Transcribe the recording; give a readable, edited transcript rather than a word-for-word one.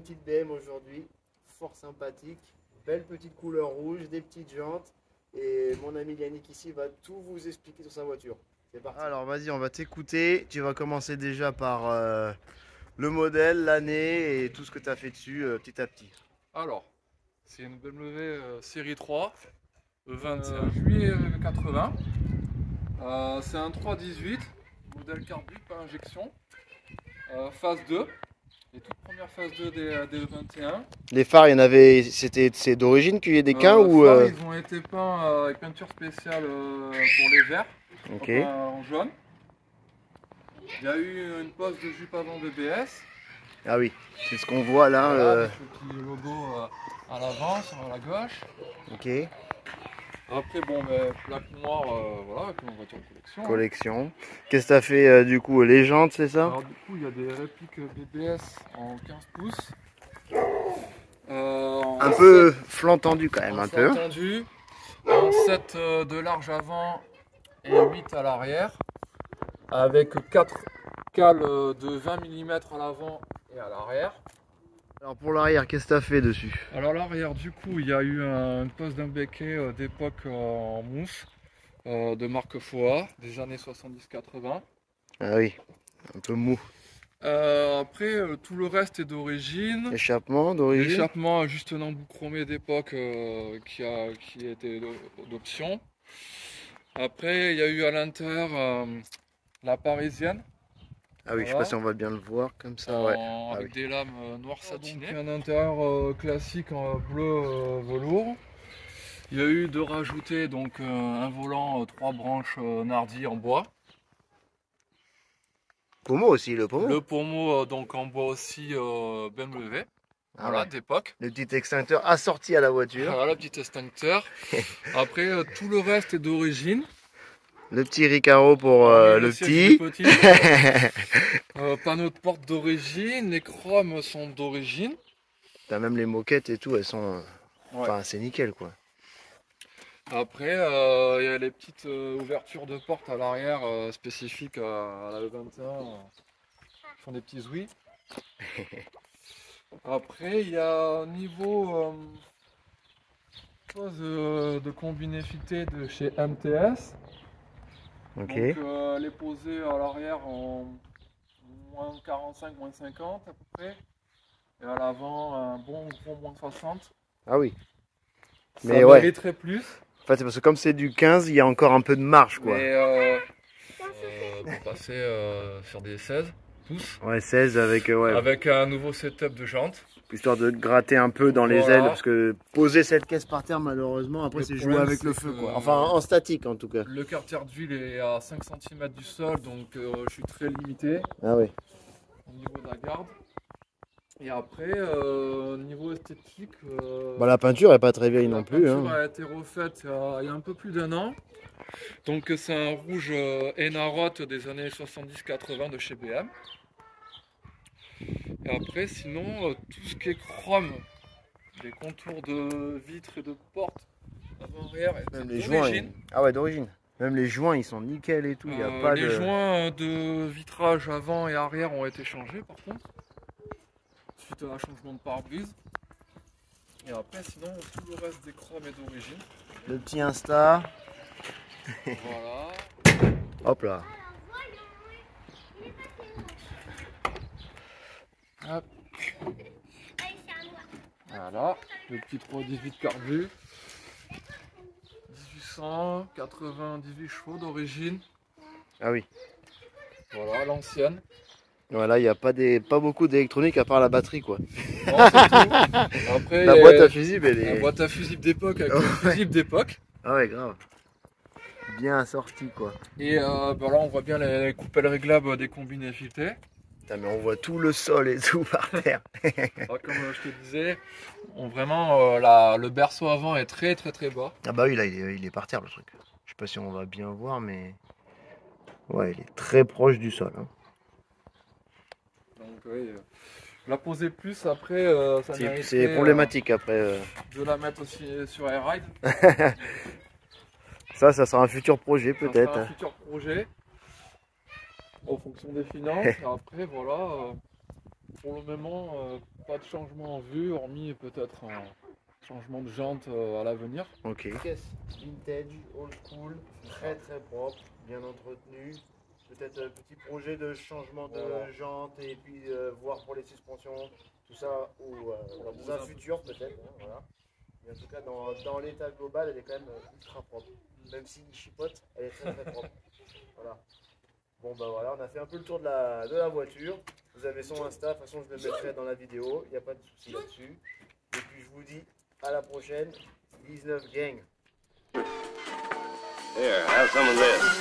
petite BM aujourd'hui, fort sympathique, belle petite couleur rouge, des petites jantes. Et mon ami Yannick ici va tout vous expliquer sur sa voiture. C'est parti. Alors vas-y, on va t'écouter. Tu vas commencer déjà par le modèle, l'année et tout ce que tu as fait dessus petit à petit. Alors, c'est une BMW série 3, le 21 juillet 80. C'est un 318, modèle carbu, pas injection. Phase 2, les toutes premières phases 2 des 21. Les phares, il y en avait, c'est d'origine qu'il y ait des quins ou Ils ont été peints avec peinture spéciale pour les verts, Ok. enfin, en jaune. Il y a eu une pose de jupe avant BBS. Ah oui, c'est ce qu'on voit là. Voilà, avec le petit logo à l'avant, sur la gauche. Ok. Après, bon, mais plaque noire, voilà, avec une voiture de collection. Collection. Qu'est-ce que tu as fait du coup? Les jantes, c'est ça? Alors, du coup, il y a des répliques BBS en 15 pouces. Un peu flanc tendu quand même, un peu. Tendu, en 7 de large avant et 8 à l'arrière. Avec 4 cales de 20 mm à l'avant et à l'arrière. Alors pour l'arrière, qu'est-ce que tu as fait dessus? Alors l'arrière, du coup, il y a eu une pose d'un béquet d'époque en mousse de marque FOA des années 70-80. Ah oui, un peu mou. Après, tout le reste est d'origine. Échappement d'origine? L'échappement juste un embout chromé d'époque qui était d'option. Après, il y a eu à l'intérieur la parisienne. Ah oui, voilà. Je sais pas si on va bien le voir comme ça. Ouais. Avec des lames noires satinées. Un intérieur classique en bleu velours. Il y a eu de rajouter donc un volant 3 branches Nardi en bois. Pommeau aussi, le pommeau. Le pommeau donc en bois aussi BMW. Voilà, d'époque. Le petit extincteur assorti à la voiture. Voilà, le petit extincteur. Après, tout le reste est d'origine. Le petit Recaro pour le petit. Panneaux de porte d'origine, les chromes sont d'origine. T'as même les moquettes et tout, elles sont. Enfin, c'est nickel quoi. Après, il y a les petites ouvertures de porte à l'arrière spécifiques à la E21 qui font des petits ouïs. Après, il y a au niveau pose de combiné fité de chez MTS. Ok. Donc, elle est posée à l'arrière en moins 45, moins 50 à peu près. Et à l'avant, un bon gros moins 60. Ah oui. Ça mériterait plus. En fait, c'est parce que comme c'est du 15, il y a encore un peu de marge quoi. Mais pour passer sur des 16 pouces. Ouais, 16 avec avec un nouveau setup de jantes. Histoire de gratter un peu dans les ailes, parce que poser cette caisse par terre, malheureusement, après c'est jouer avec le feu quoi. Enfin, en statique en tout cas. Le quartier d'huile est à 5 cm du sol, donc je suis très limité. Ah oui. Au niveau de la garde. Et après, niveau esthétique. Bah, la peinture est pas très vieille non plus. La peinture a été refaite il y a un peu plus d'un an. Donc c'est un rouge Enarot des années 70-80 de chez BM. Et après, sinon, tout ce qui est chrome, les contours de vitres et de portes avant-arrière, même les joints. Ah ouais, d'origine. Même les joints, ils sont nickel et tout. Y a pas les joints de vitrage avant et arrière ont été changés par contre, suite à un changement de pare-brise. Et après, sinon, tout le reste des chromes est d'origine. Le petit Insta. Voilà. Hop là. Hop. Voilà, le petit 318 carbu. 1898 chevaux d'origine. Ah oui. Voilà, l'ancienne. Voilà, il n'y a pas beaucoup d'électronique à part la batterie quoi. Non, c'est tout. Après, la boîte à fusible, elle est. La boîte à fusible d'époque avec le fusible d'époque. Ah ouais, grave. Bien assorti quoi. Et bah là, on voit bien les coupelles réglables des combinés filetés. Mais on voit tout le sol et tout par terre. Alors, comme je te disais, vraiment le berceau avant est très bas. Ah bah oui, là il est par terre le truc. Je sais pas si on va bien voir, mais ouais, il est très proche du sol. Hein. Donc oui, la poser plus après, ça mériterait. C'est problématique après. De la mettre aussi sur Airride. Ça sera un futur projet peut-être. Un futur projet. En fonction des finances. Et après, voilà. Pour le moment, pas de changement en vue, hormis peut-être un changement de jante à l'avenir. Ok. Caisse vintage, old school, très très propre, bien entretenu. Peut-être un petit projet de changement de jante et puis voir pour les suspensions, tout ça, ou dans un futur peut-être. Hein, voilà. Mais en tout cas, dans l'état global, elle est quand même ultra propre. Même s'il chipote, elle est très très propre. Voilà. Bon bah voilà, on a fait un peu le tour de la voiture. Vous avez son Insta, de toute façon je le mettrai dans la vidéo, il n'y a pas de souci là-dessus. Et puis je vous dis à la prochaine, 19 gang. Here, have some of this.